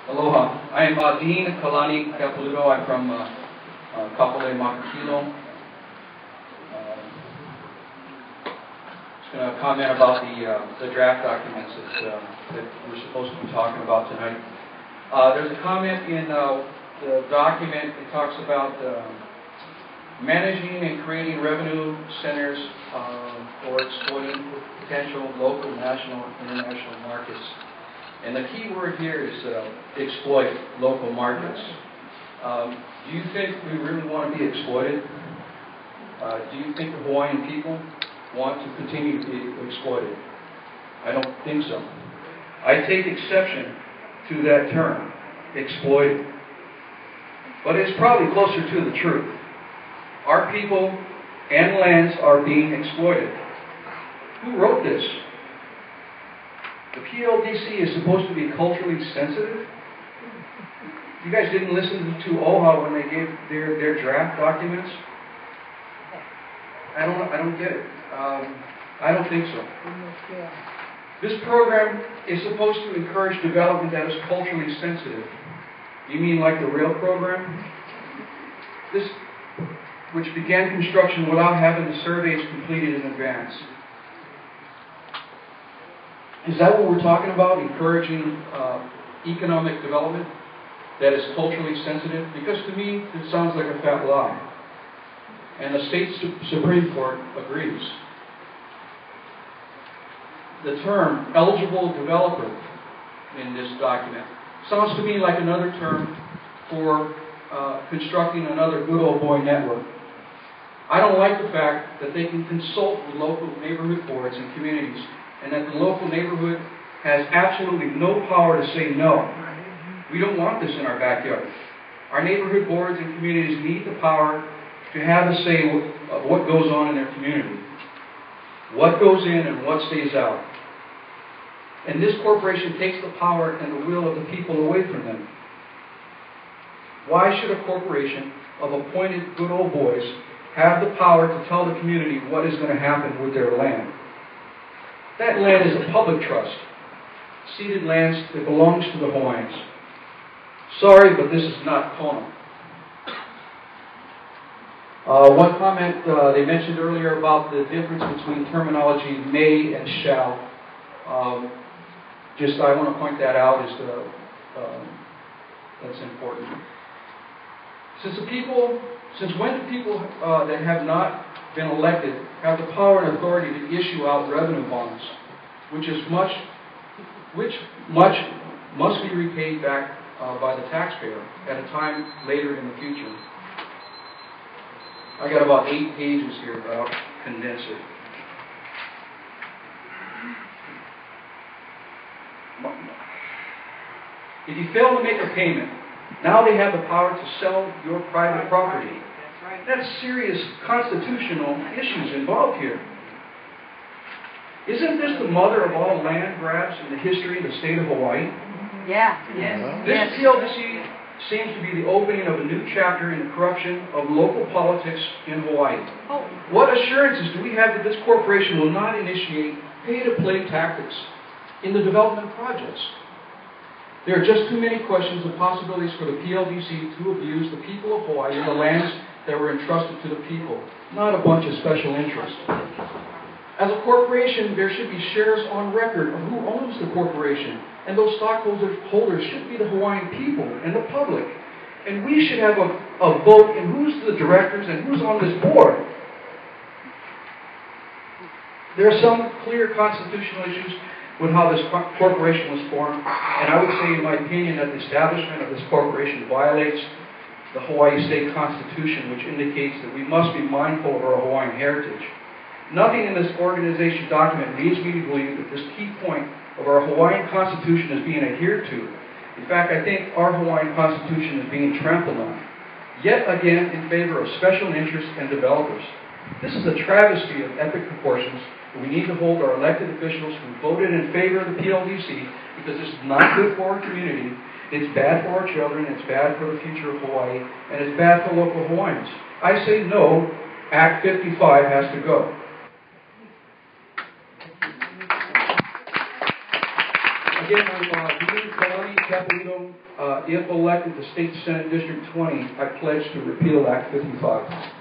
Aloha. I am Dean Kalani Capelouto. I'm from Capelouto. Just going to comment about the draft documents that we're supposed to be talking about tonight. There's a comment in the document that talks about managing and creating revenue centers for exploiting potential local, national, and international markets. And the key word here is exploit local markets. Do you think we really want to be exploited? Do you think the Hawaiian people want to continue to be exploited? I don't think so. I take exception to that term, exploited. But it's probably closer to the truth. Our people and lands are being exploited. Who wrote this? The PLDC is supposed to be culturally sensitive. You guys didn't listen to OHA when they gave their draft documents? I don't get it. I don't think so. This program is supposed to encourage development that is culturally sensitive. You mean like the rail program? This, which began construction without having the surveys completed in advance. Is that what we're talking about, encouraging economic development that is culturally sensitive? Because to me, it sounds like a fat lie. And the state Supreme Court agrees. The term eligible developer in this document sounds to me like another term for constructing another good old boy network. I don't like the fact that they can consult with local neighborhood boards and communities, and that the local neighborhood has absolutely no power to say no. We don't want this in our backyard. Our neighborhood boards and communities need the power to have a say of what goes on in their community, what goes in and what stays out. And this corporation takes the power and the will of the people away from them. Why should a corporation of appointed good old boys have the power to tell the community what is going to happen with their land? That land is a public trust, ceded lands that belongs to the Hawaiians. Sorry, but this is not Kona. One comment they mentioned earlier about the difference between terminology may and shall. I want to point that out as that's important. Since when do people that have not been elected have the power and authority to issue out revenue bonds, which must be repaid back by the taxpayer at a time later in the future? I got about 8 pages here, but I'll condense it. If you fail to make a payment, now they have the power to sell your private property. That's serious constitutional issues involved here. Isn't this the mother of all land grabs in the history of the state of Hawaii? Yeah. Yes. This PLDC seems to be the opening of a new chapter in the corruption of local politics in Hawaii. Oh. What assurances do we have that this corporation will not initiate pay-to-play tactics in the development projects? There are just too many questions and possibilities for the PLDC to abuse the people of Hawaii and the lands that were entrusted to the people, not a bunch of special interests. As a corporation, there should be shares on record of who owns the corporation, and those stockholders should be the Hawaiian people and the public. And we should have a vote in who's the directors and who's on this board. There are some clear constitutional issues with how this corporation was formed, and I would say, in my opinion, that the establishment of this corporation violates the Hawaii State Constitution, which indicates that we must be mindful of our Hawaiian heritage. Nothing in this organization document leads me to believe that this key point of our Hawaiian Constitution is being adhered to. In fact, I think our Hawaiian Constitution is being trampled on, yet again in favor of special interests and developers. This is a travesty of epic proportions. We need to hold our elected officials who voted in favor of the PLDC, because this is not good for our community, it's bad for our children, it's bad for the future of Hawaii, and it's bad for local Hawaiians. I say no, Act 55 has to go. again, I'm Dean Kalani, Capelouto. If elected to State Senate District 20, I pledge to repeal Act 55.